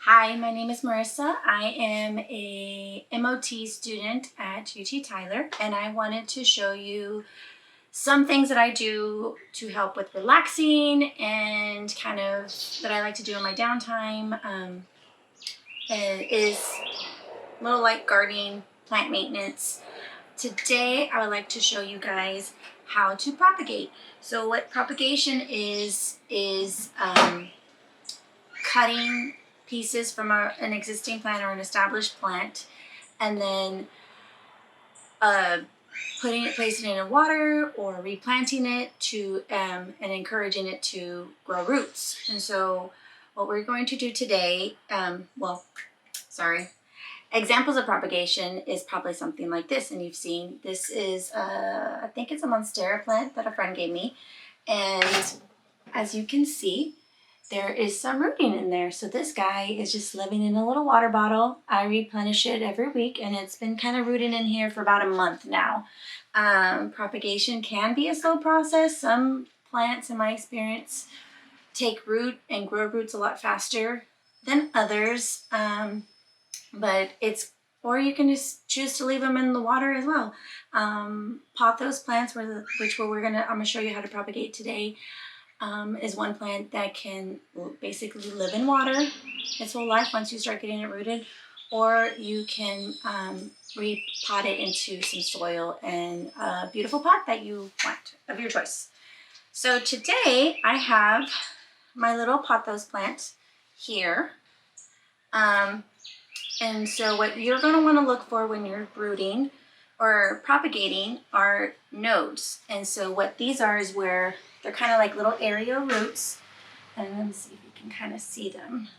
Hi, my name is Marissa. I am a MOT student at UT Tyler, and I wanted to show you some things that I do to help with relaxing and kind of that I like to do in my downtime. It is a little like gardening, plant maintenance. Today, I would like to show you guys how to propagate. So what propagation is cutting pieces from an existing plant or an established plant, and then placing it in water or replanting it to and encouraging it to grow roots. And so what we're going to do today, examples of propagation is probably something like this, and you've seen this is I think it's a monstera plant that a friend gave me, and as you can see, there is some rooting in there. So this guy is just living in a little water bottle. I replenish it every week, and it's been kind of rooting in here for about a month now. Propagation can be a slow process. Some plants, in my experience, take root and grow roots a lot faster than others. Or you can just choose to leave them in the water as well. Pot those plants, I'm gonna show you how to propagate today. Is one plant that can basically live in water its whole life once you start getting it rooted, or you can repot it into some soil and a beautiful pot that you want of your choice. So today I have my little pothos plant here. And so what you're going to want to look for when you're rooting or propagating are nodes. And so what these are is where they're kind of like little aerial roots. And let me see if you can kind of see them.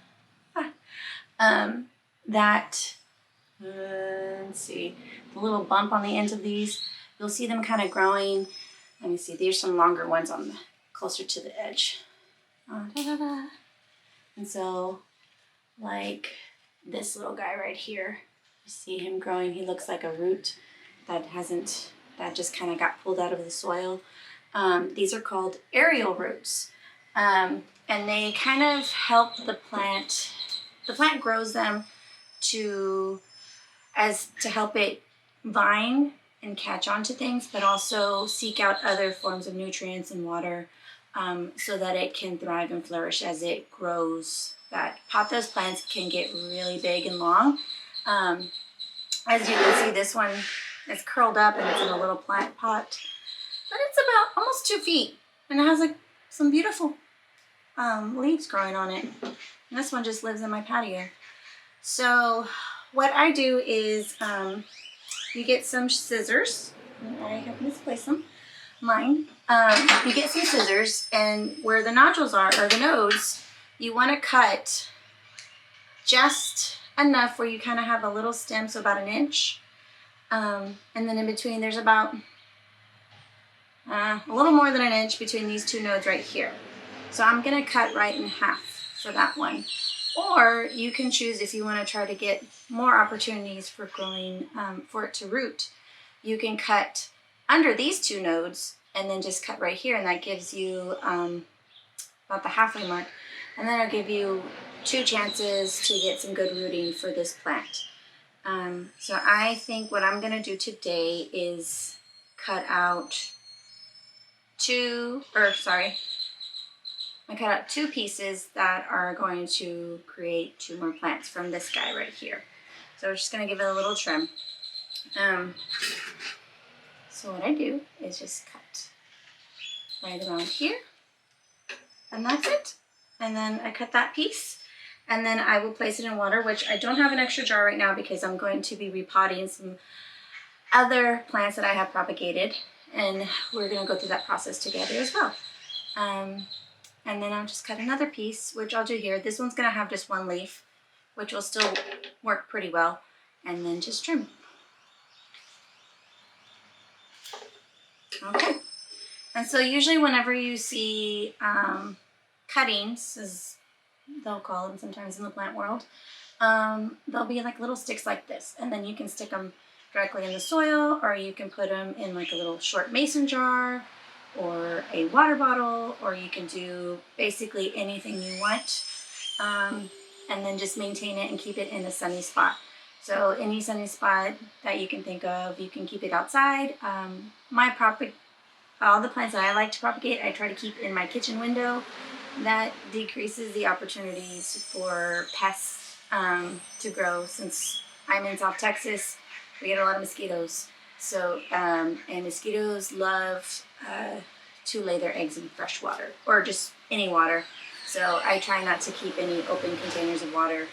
Let's see, the little bump on the ends of these, you'll see them kind of growing. Let me see, there's some longer ones closer to the edge. And so like this little guy right here, you see him growing. He looks like a root that just kind of got pulled out of the soil. These are called aerial roots, and they kind of help the plant. The plant grows them to help it vine and catch onto things, but also seek out other forms of nutrients and water, so that it can thrive and flourish as it grows. That pothos plants can get really big and long. As you can see, this one is curled up and it's in a little plant pot, but it's about almost 2 feet, and it has like some beautiful leaves growing on it. And this one just lives in my patio. So what I do is you get some scissors. I have misplaced them. Mine. You get some scissors, and where the nodules are, or the nodes, you want to cut just enough where you kind of have a little stem, so about 1 inch. And then in between, there's about a little more than 1 inch between these two nodes right here. So I'm going to cut right in half for that one. Or you can choose, if you want to try to get more opportunities for growing, for it to root, you can cut under these two nodes and then just cut right here, and that gives you about the halfway mark. And then it'll give you 2 chances to get some good rooting for this plant. So I think what I'm going to do today is cut out 2 pieces that are going to create 2 more plants from this guy right here. So we're just going to give it a little trim. So what I do is just cut right around here, and that's it. And then I cut that piece, and then I will place it in water, which I don't have an extra jar right now because I'm going to be repotting some other plants that I have propagated, and we're going to go through that process together as well. And then I'll just cut another piece, which I'll do here. This one's going to have just 1 leaf, which will still work pretty well, and then just trim. Okay. And so usually whenever you see cuttings, as they'll call them sometimes in the plant world, they'll be like little sticks like this, and then you can stick them directly in the soil, or you can put them in like a little short mason jar or a water bottle, or you can do basically anything you want. and then just maintain it and keep it in a sunny spot. So any sunny spot that you can think of, you can keep it outside. All the plants that I like to propagate, I try to keep in my kitchen window. That decreases the opportunities for pests to grow. Since I'm in South Texas, we get a lot of mosquitoes. So, and mosquitoes love to lay their eggs in fresh water or just any water. So I try not to keep any open containers of water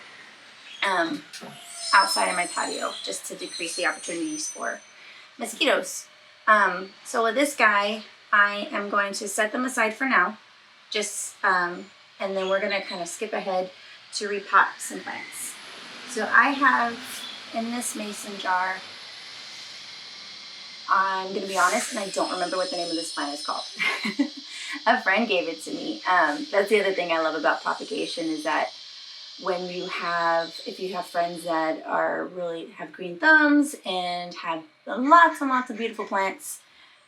outside of my patio, just to decrease the opportunities for mosquitoes. So with this guy, I am going to set them aside for now, and then we're going to kind of skip ahead to repot some plants. So I have in this mason jar, I'm going to be honest, and I don't remember what the name of this plant is called. A friend gave it to me. That's the other thing I love about propagation, is that if you have friends that really have green thumbs and have lots and lots of beautiful plants,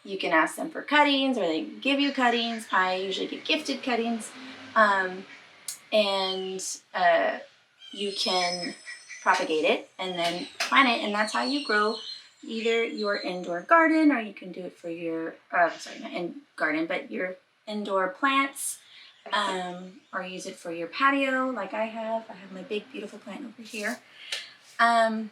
you can ask them for cuttings, or they give you cuttings. I usually get gifted cuttings, and you can propagate it and then plant it, and that's how you grow either your indoor garden, or you can do it for your your indoor plants, or use it for your patio like I have. I have my big beautiful plant over here, and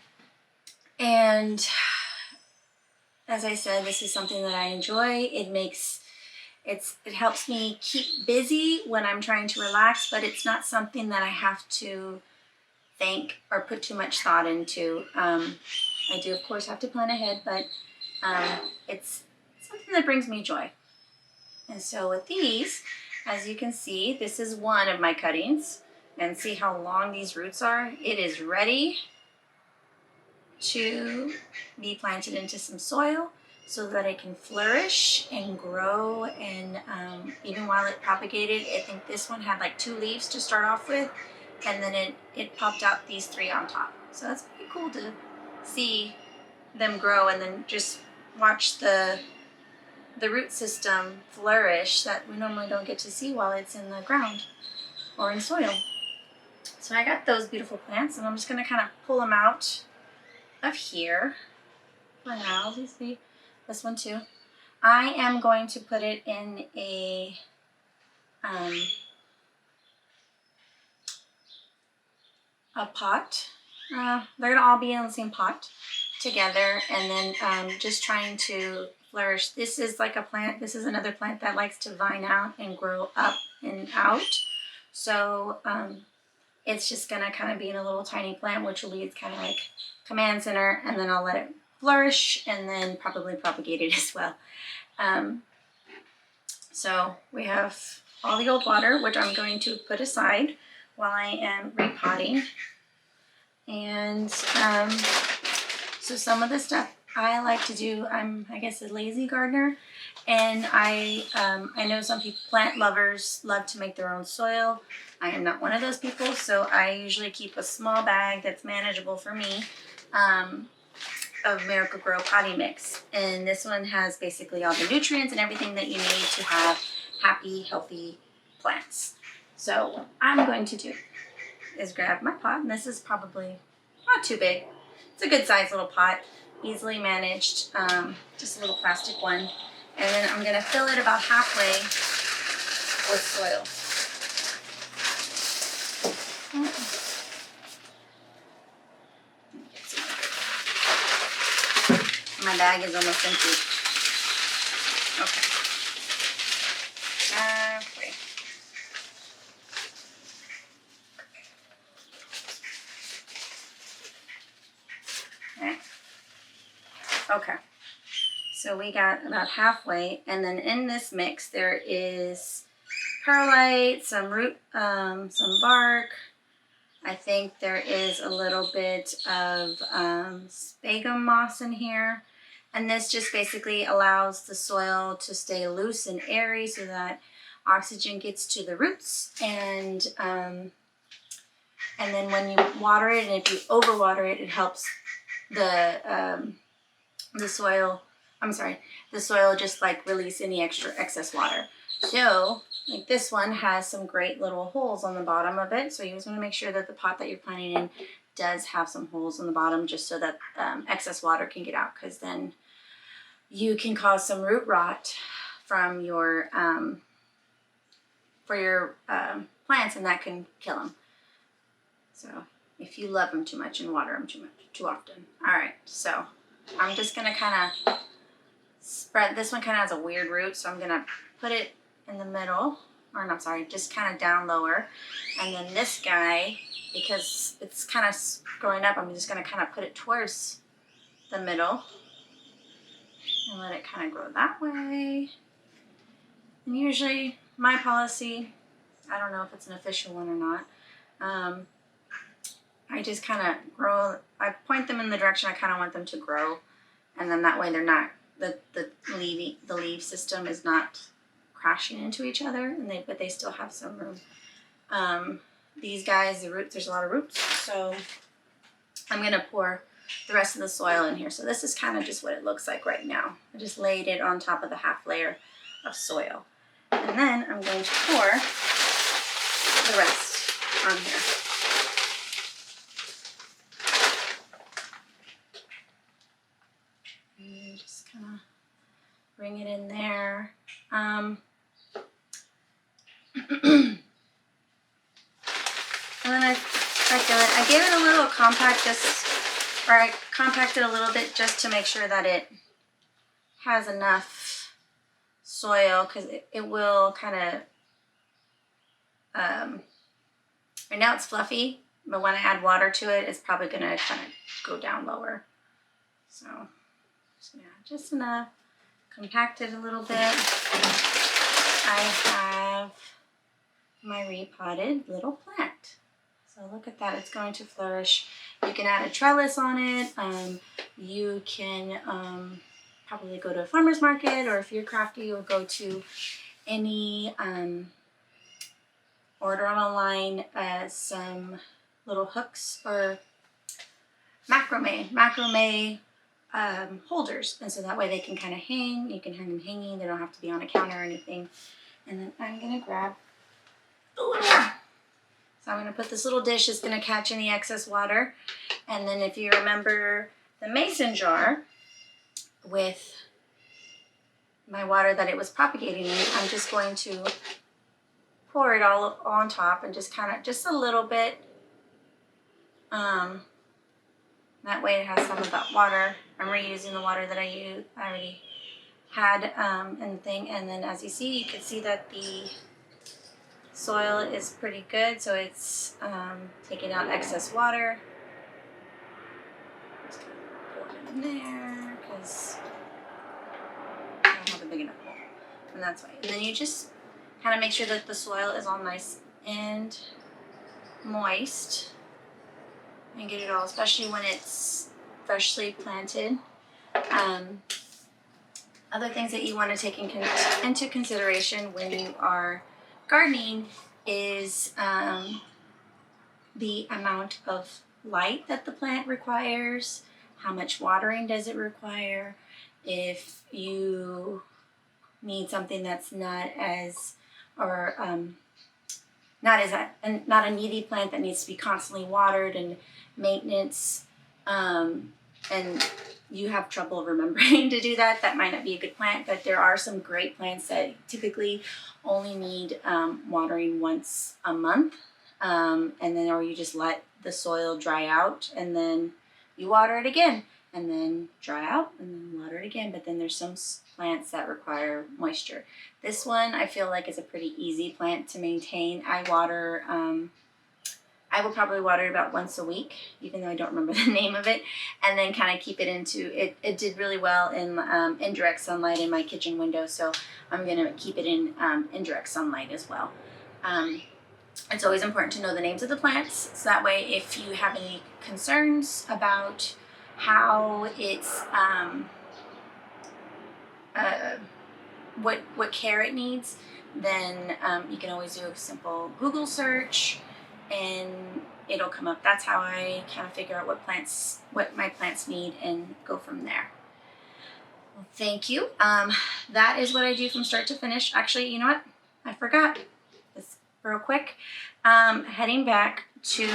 as I said, this is something that I enjoy. It helps me keep busy when I'm trying to relax, but it's not something that I have to think or put too much thought into. I do, of course, have to plan ahead, but it's something that brings me joy. And so with these, as you can see, this is one of my cuttings, and see how long these roots are. It is ready to be planted into some soil so that it can flourish and grow. And even while it propagated, I think this one had like 2 leaves to start off with, and then it popped out these 3 on top. So that's pretty cool to see them grow, and then just watch the root system flourish that we normally don't get to see while it's in the ground or in soil. So I got those beautiful plants, and I'm just going to kind of pull them out of here for now. You see this one too. I am going to put it in a pot. They're gonna all be in the same pot together, and then just trying to flourish. This is like a plant. This is another plant that likes to vine out and grow up and out. So it's just gonna kind of be in a little tiny plant, which will be kind of like command center, and then I'll let it flourish and then probably propagate it as well. So we have all the old water, which I'm going to put aside while I am repotting. And so some of the stuff I like to do, I guess a lazy gardener, and I know some people, plant lovers, love to make their own soil. I am not one of those people, so I usually keep a small bag that's manageable for me of Miracle-Gro potting mix. And this one has basically all the nutrients and everything that you need to have happy, healthy plants. So what I'm going to do is grab my pot, and this is probably not too big. It's a good sized little pot, easily managed, just a little plastic one. And then I'm gonna fill it about halfway with soil. My bag is almost empty. Okay. Halfway. Okay, so we got about halfway, and then in this mix there is perlite, some root, some bark. I think there is a little bit of sphagnum moss in here, and this just basically allows the soil to stay loose and airy so that oxygen gets to the roots, and then when you water it, and if you overwater it, it helps the soil just like release any excess water. So, like this one has some great little holes on the bottom of it. So you just want to make sure that the pot that you're planting in does have some holes in the bottom, just so that excess water can get out, because then you can cause some root rot from your plants, and that can kill them. So if you love them too much and water them too often. All right, so I'm just gonna kind of spread. This one kind of has a weird root, so I'm gonna put it in the middle, or no, sorry, just kind of down lower. And then this guy, because it's kind of growing up, I'm just gonna kind of put it towards the middle and let it kind of grow that way. And usually my policy, I don't know if it's an official one or not, I just kind of grow, I point them in the direction I kind of want them to grow, and then that way they're not, the leaf system is not crashing into each other, and but they still have some room. These guys, the roots, there's a lot of roots, so I'm going to pour the rest of the soil in here. So this is kind of just what it looks like right now. I just laid it on top of the half layer of soil. And then I'm going to pour the rest on here. And just kind of bring it in there. And then I gave it a little compact, I compacted a little bit just to make sure that it has enough soil, because it will kind of, right now it's fluffy, but when I add water to it, it's probably going to kind of go down lower. So just gonna add just enough, compact it a little bit. I have my repotted little plant. So look at that, it's going to flourish. You can add a trellis on it. You can probably go to a farmer's market, or if you're crafty, or go to any, order online some little hooks or macrame holders. And so that way they can kind of hang. You can hang them hanging. They don't have to be on a counter or anything. And then I'm going to grab a little more. So I'm going to put this little dish that's going to catch any excess water. And then if you remember the mason jar with my water that it was propagating in, I'm just going to pour it all on top, and just kind of, just a little bit. That way it has some of that water. I'm reusing the water that I already had in the thing. And then as you see, you can see that the soil is pretty good, so it's taking out excess water. Just kind of pour it in there, because I don't have a big enough bowl. And that's why. And then you just kind of make sure that the soil is all nice and moist, and get it all, especially when it's freshly planted. Other things that you want to take into consideration when you are gardening is the amount of light that the plant requires, how much watering does it require. If you need something that's not a needy plant that needs to be constantly watered and maintenance, and you have trouble remembering to do that, that might not be a good plant. But there are some great plants that typically only need watering once a month, and then, or you just let the soil dry out, and then you water it again, and then dry out, and then water it again. But then there's some plants that require moisture. This one I feel like is a pretty easy plant to maintain. I will probably water it about once a week, even though I don't remember the name of it, and then kind of keep it into it. It did really well in indirect sunlight in my kitchen window, so I'm going to keep it in indirect sunlight as well. It's always important to know the names of the plants, so that way if you have any concerns about how it's what care it needs, then you can always do a simple Google search and it'll come up. That's how I kind of figure out what my plants need, and go from there. Well, thank you. That is what I do from start to finish. Actually, you know what? I forgot this real quick. Heading back to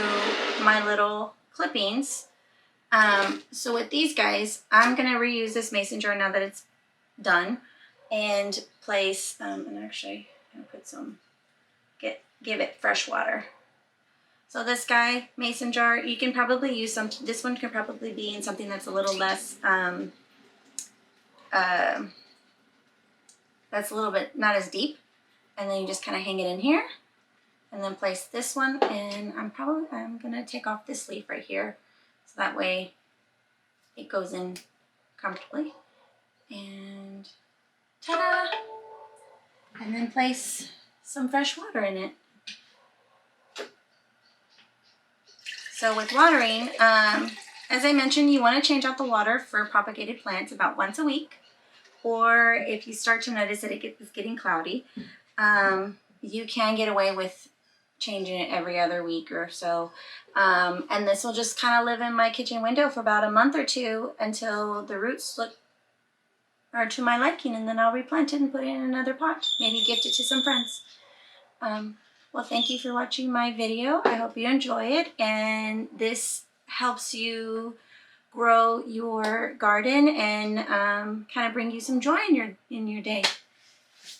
my little clippings. So with these guys, I'm going to reuse this mason jar now that it's done and place, and actually I'm going to put some, give it fresh water. So this guy, mason jar, you can probably use some, this one can probably be in something that's a little less, that's a little bit not as deep. And then you just kind of hang it in here and then place this one. And I'm going to take off this leaf right here. So that way it goes in comfortably. And ta-da! And then place some fresh water in it. So with watering, as I mentioned, you want to change out the water for propagated plants about once a week. Or if you start to notice that it's getting cloudy, you can get away with changing it every other week or so. And this will just kind of live in my kitchen window for about a month or two until the roots are to my liking, and then I'll replant it and put it in another pot. Maybe gift it to some friends. Well, thank you for watching my video. I hope you enjoy it, and this helps you grow your garden and kind of bring you some joy in your day.